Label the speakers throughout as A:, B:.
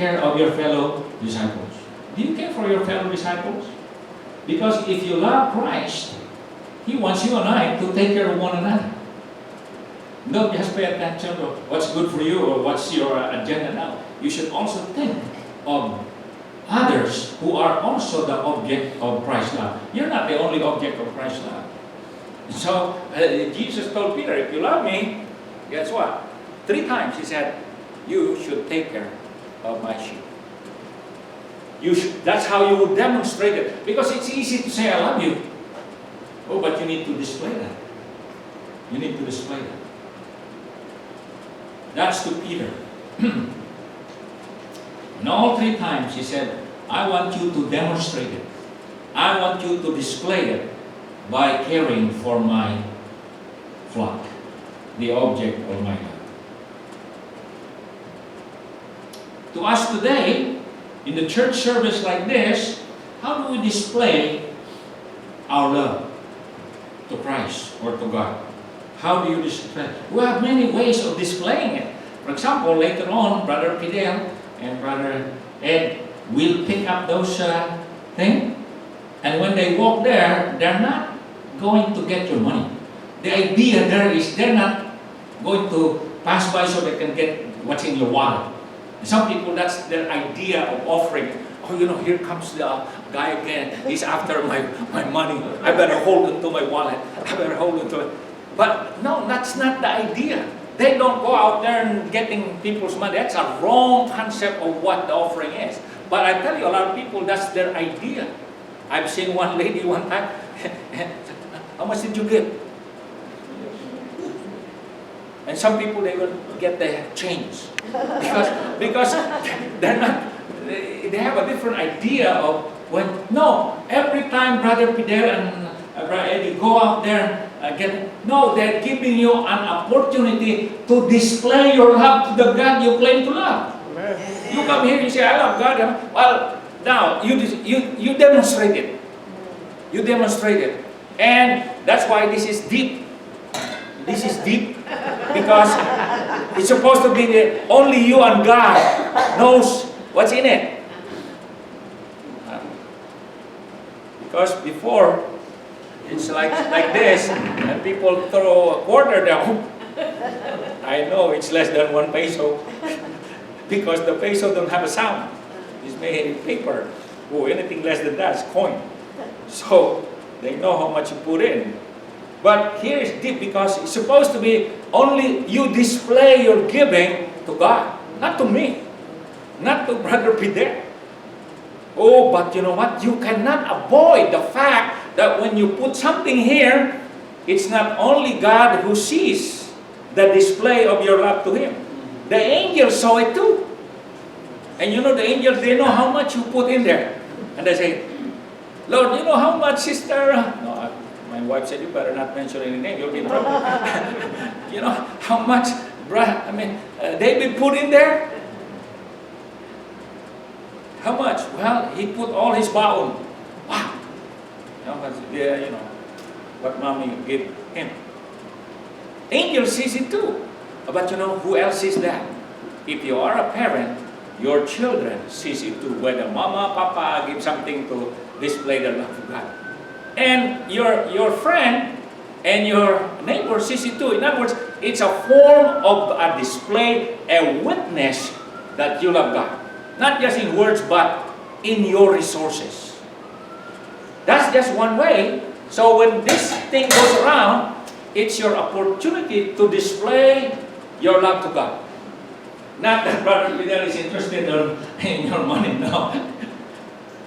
A: care of your fellow disciples? Do you care for your fellow disciples? Because if you love Christ, He wants you and I to take care of one another. Don't just pay attention to what's good for you or what's your agenda now. You should also think of others who are also the object of Christ's love. You're not the only object of Christ's love. So Jesus told Peter, if you love me, guess what? 3 times He said, you should take care of my sheep. That's how you would demonstrate it. Because it's easy to say, I love you. Oh, but you need to display that. You need to display that. That's to Peter. And all 3 times He said, I want you to demonstrate it. I want you to display it by caring for my flock, the object of my love. To us today, in the church service like this, how do we display our love to Christ or to God? How do you display? We have many ways of displaying it. For example, later on, Brother Fidel and Brother Ed will pick up those things. And when they walk there, they're not going to get your money. The idea there is they're not going to pass by so they can get what's in your wallet. Some people, that's their idea of offering. Oh, here comes the guy again. He's after my money. I better hold it to my wallet. I better hold it to it. But no, that's not the idea. They don't go out there and getting people's money. That's a wrong concept of what the offering is. But I tell you, a lot of people, that's their idea. I've seen one lady one time. How much did you give? And some people, they will get the change. Because they're not, they have a different idea of when, no, every time Brother Fidel and Brother Eddie go out there no, they're giving you an opportunity to display your love to the God you claim to love. Amen. You come here, you say, I love God. Well, now, you demonstrate it. You demonstrate it. And that's why this is deep. This is deep because it's supposed to be only you and God knows what's in it. Because before, it's like this, and people throw a quarter down. I know it's less than 1 peso because the peso don't have a sound. It's made in paper. Oh, anything less than that is coin. So they know how much you put in. But here is deep because it's supposed to be only you display your giving to God, not to me, not to Brother Fidel. Oh, but you know what? You cannot avoid the fact that when you put something here, it's not only God who sees the display of your love to Him. The angels saw it too. And the angels, they know how much you put in there. And they say, Lord, you know how much Sister... No, my wife said, you better not mention any name, you'll be in trouble. You know how much David put in there? How much? Well, he put all his bound. Wow. How much? Yeah, what mommy gave him. Angel sees it too. But who else sees that? If you are a parent, your children sees it too. Whether mama, papa give something to display the love of God. And your friend and your neighbor sees it too. In other words, it's a form of a display, a witness that you love God. Not just in words, but in your resources. That's just one way. So when this thing goes around, it's your opportunity to display your love to God. Not that Brother Fidel is interested in your money, no.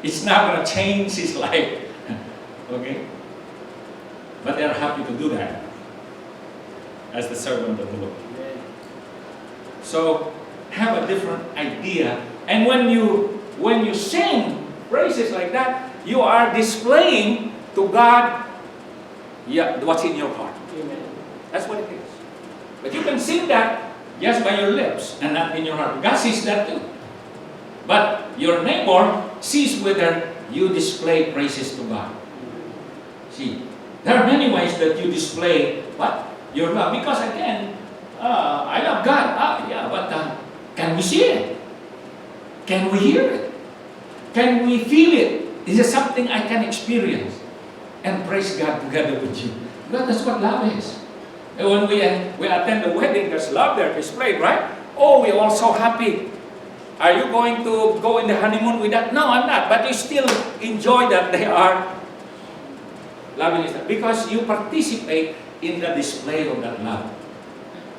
A: It's not going to change his life. Okay? But they're happy to do that as the servant of the Lord. So have a different idea. And when you sing praises like that, you are displaying to God what's in your heart. Amen. That's what it is. But you can sing that just by your lips and not in your heart. God sees that too. But your neighbor sees whether you display praises to God. See, there are many ways that you display what? Your love. Because again, I love God. But can we see it? Can we hear it? Can we feel it? Is it something I can experience? And praise God together with you. Because that's what love is. And when we attend the wedding, there's love there displayed, right? Oh, we're all so happy. Are you going to go in the honeymoon with that? No, I'm not. But you still enjoy that they are loving each other because you participate in the display of that love.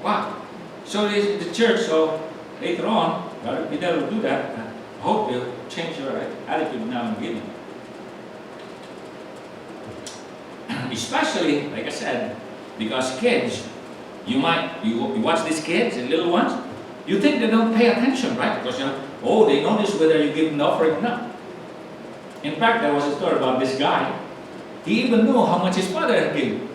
A: Wow. So the church, so later on, Brother Fidel will do that. I hope you'll change your attitude now and again. Especially, like I said, because kids, you watch these kids, the little ones, you think they don't pay attention, right? Because they notice whether you give them the offering or not. In fact, there was a story about this guy. He even knew how much his father had given.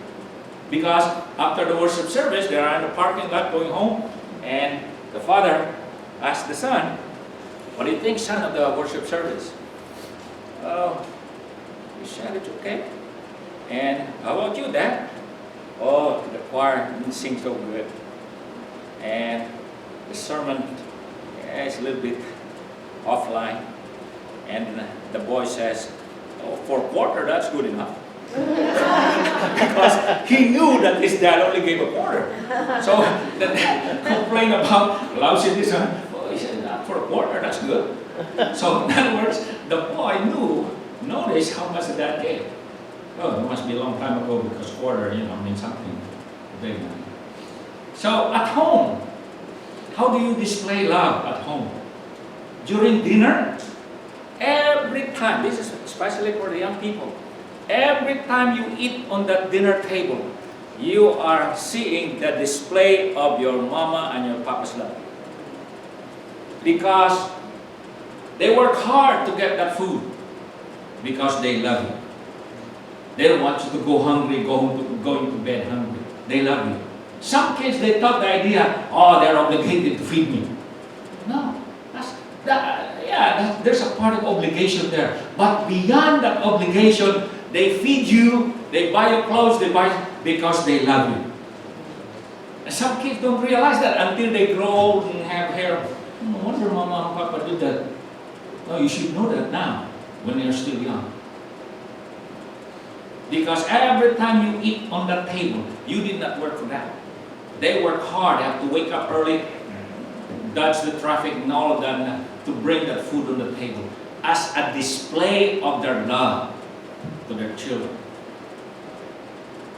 A: Because after the worship service, they are in the parking lot going home, and the father asked the son, "What do you think, son, of the worship service?" "Oh, he said it's okay." "And how about you, Dad?" "Oh, the choir didn't sing so good. And the sermon is a little bit offline." And the boy says, "Oh, for a quarter, that's good enough." Because he knew that his dad only gave a quarter. So the dad complained about lousy this one. Oh, he said, "For a quarter, that's good." So in other words, the boy noticed how much the dad gave. Oh, it must be a long time ago because quarter, means something big. So at home, how do you display love at home? During dinner, every time, this is especially for the young people, every time you eat on that dinner table, you are seeing the display of your mama and your papa's love. Because they work hard to get that food because they love you. They don't want you to go hungry, going to bed hungry. They love you. Some kids, they thought the idea, they're obligated to feed me. No, there's a part of obligation there. But beyond that obligation, they feed you, they buy you clothes, because they love you. And some kids don't realize that until they grow old and have hair. No wonder Mama and Papa did that. No, you should know that now, when you're still young. Because every time you eat on that table, you did not work for that. They work hard, have to wake up early, dodge the traffic and all of that to bring that food on the table as a display of their love to their children.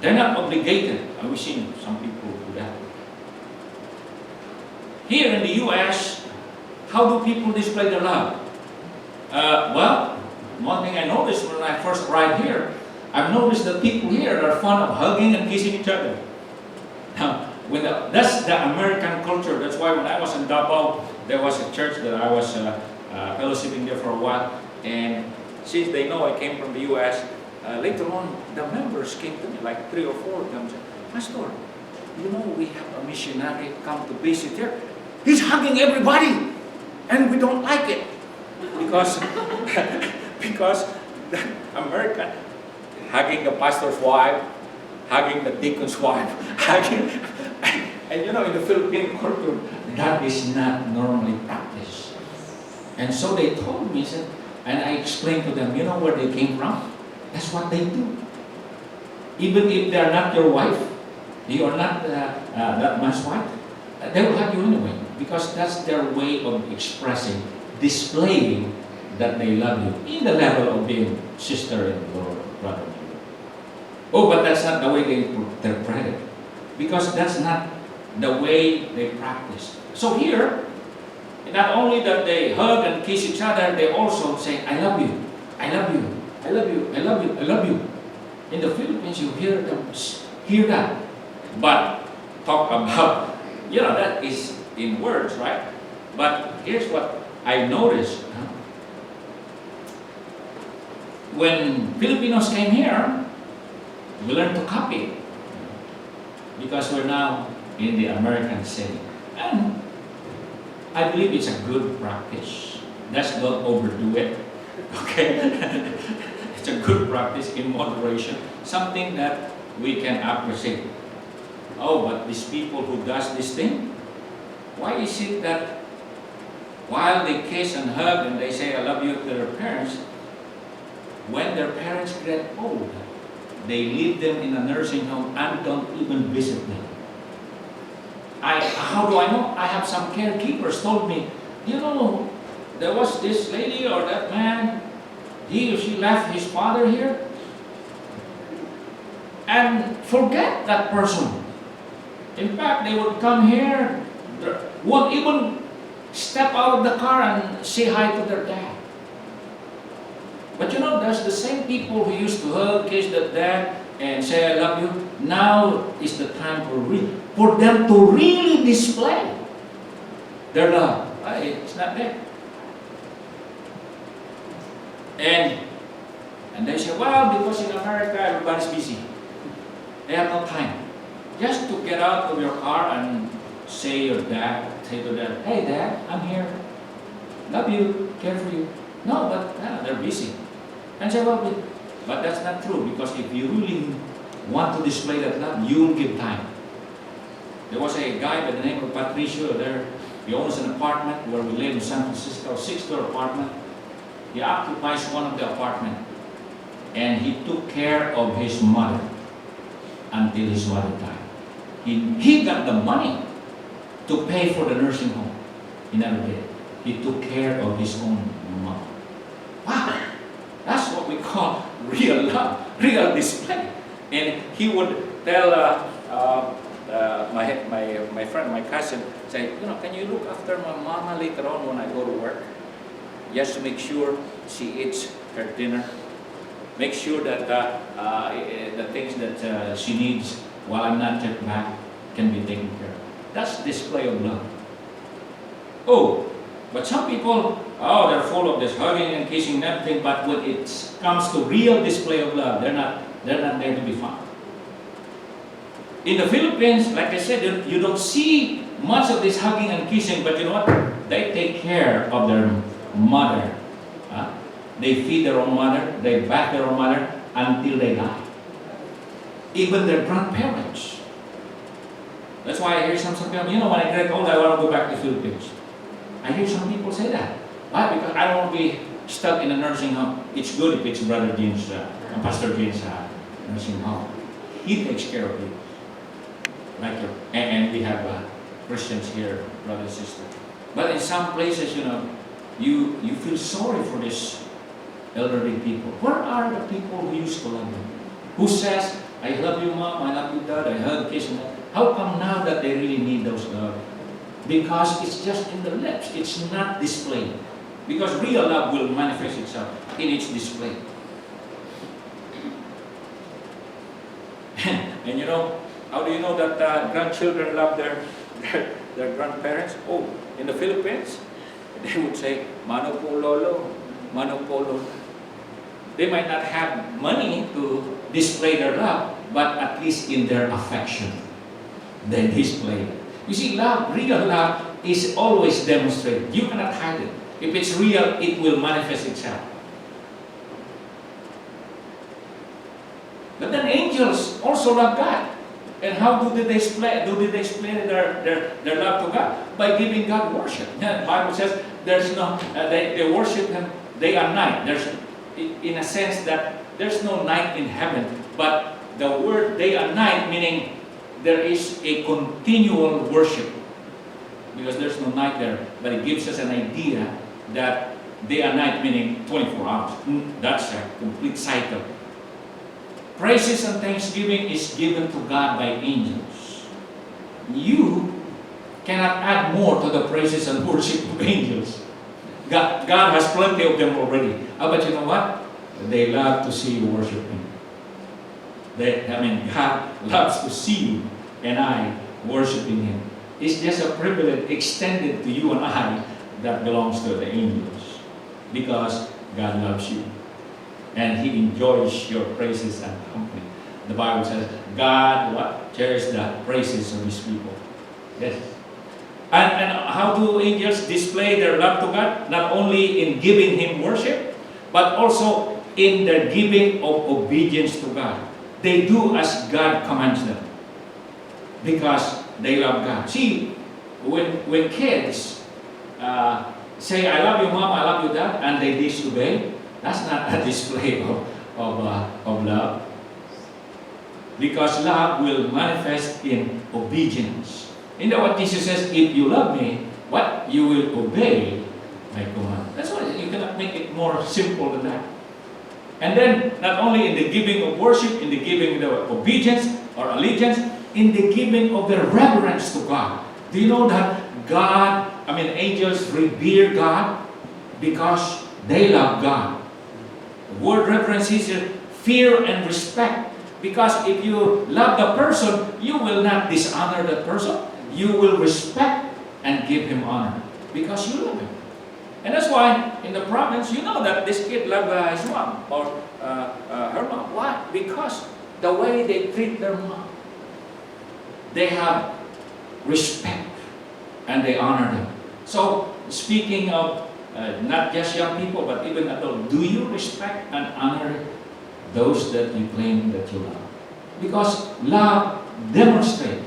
A: They're not obligated. We've seen some people do that. Here in the U.S., how do people display their love? Well, one thing I noticed when I first arrived here, I've noticed that people here are fond of hugging and kissing each other. Now, that's the American culture. That's why when I was in Davao, there was a church that I was fellowshipping there for a while. And since they know I came from the U.S., later on, the members came to me, like 3 or 4 of them, said, "Pastor, we have a missionary come to visit here. He's hugging everybody, and we don't like it." Because the American, hugging the pastor's wife, hugging the deacon's wife, and in the Philippine culture, that is not normally practiced. And so they told me, and I explained to them, where they came from? That's what they do. Even if they are not your wife, you are not that man's wife, they will hug you anyway, because that's their way of expressing, displaying that they love you in the level of being sister and Lord, brother. Oh, but that's not the way they interpret it, because that's not the way they practice. So here, not only that they hug and kiss each other, they also say, "I love you, I love you, I love you, I love you, I love you." In the Philippines, you hear that. But talk about, that is in words, right? But here's what I noticed. When Filipinos came here, we learned to copy, because we're now in the American city. And I believe it's a good practice. Let's not overdo it. Okay? It's a good practice in moderation. Something that we can appreciate. Oh, but these people who does this thing, why is it that while they kiss and hug and they say, I love you to their parents, when their parents get old, they leave them in a nursing home and don't even visit them. How do I know? I have some caregivers told me, you know, there was this lady or that man, he or she left his father here and forget that person. In fact, they would come here, won't even step out of the car and say hi to their dad. But you know, there's the same people who used to hug, kiss their dad, and say, I love you. Now is the time for them to really display their love. It's not there. And they say, well, because in America, everybody's busy. They have no time. Just to get out of your car and say to dad, hey dad, I'm here. Love you, care for you. No, but they're busy. And say, well, but that's not true, because if you really want to display that love, you will give time. There was a guy by the name of Patricio there. He owns an apartment where we live in San Francisco, 6-door apartment. He occupies one of the apartments. And he took care of his mother until his mother died. He got the money to pay for the nursing home. He never did. He took care of his own mother. Wow! That's what we call real love, real display. And he would tell my friend, my cousin, say, you know, can you look after my mama later on when I go to work? Just to make sure she eats her dinner. Make sure that the things that she needs while I'm not yet back can be taken care of. That's display of love. Oh, but some people, they're full of this hugging and kissing and everything, but when it comes to real display of love, they're not there to be found. In the Philippines, like I said, you don't see much of this hugging and kissing, but you know what? They take care of their mother. They feed their own mother, they bath their own mother until they die. Even their grandparents. That's why I hear some people, you know, when I get old, I want to go back to the Philippines. I hear some people say that. Why? Because I don't want to be stuck in a nursing home. It's good if it's Brother James, Pastor James' nursing home. He takes care of you. And we have Christians here, brother and sister. But in some places, you know, you feel sorry for these elderly people. Where are the people who used to love them? Who says, I love you, Mom, I love you, Dad, I hug, kiss, and that. How come now that they really need those love? Because it's just in the lips. It's not displayed. Because real love will manifest itself in its display. And you know, how do you know that grandchildren love their grandparents? Oh, in the Philippines, they would say, Mano po lolo, Mano po lolo. They might not have money to display their love, but at least in their affection, they display it. You see, love, real love, is always demonstrated. You cannot hide it. If it's real, it will manifest itself. But then angels also love God. And how do they display their love to God? By giving God worship. The Bible says there's no, they worship Him day and night. There's, in a sense that there's no night in heaven, but the word day and night meaning there is a continual worship, because there's no night there, but it gives us an idea that day and night meaning 24 hours. That's a complete cycle. Praises and thanksgiving is given to God by angels. You cannot add more to the praises and worship of angels. God has plenty of them already. But you know what? They love to see you worship Him. God loves to see you and I worshiping Him. It's just a privilege extended to you and I that belongs to the angels, because God loves you and He enjoys your praises and company. The Bible says God cherishes the praises of His people. Yes. And how do angels display their love to God? Not only in giving Him worship, but also in their giving of obedience to God. They do as God commands them, because they love God. See, when kids say, I love you mom, I love you dad, and they disobey, that's not a display of love. Because love will manifest in obedience. You know what Jesus says, if you love me, what? You will obey my command. That's why you cannot make it more simple than that. And then, not only in the giving of worship, in the giving of obedience or allegiance, in the giving of the reverence to God. Do you know that angels revere God because they love God? The word reverence is fear and respect. Because if you love the person, you will not dishonor that person. You will respect and give him honor because you love him. And that's why in the province, you know that this kid loved his mom or her mom. Why? Because the way they treat their mom. They have respect and they honor them. So, speaking of not just young people, but even adults, do you respect and honor those that you claim that you love? Because love demonstrates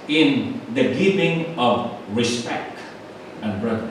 A: in the giving of respect and reverence.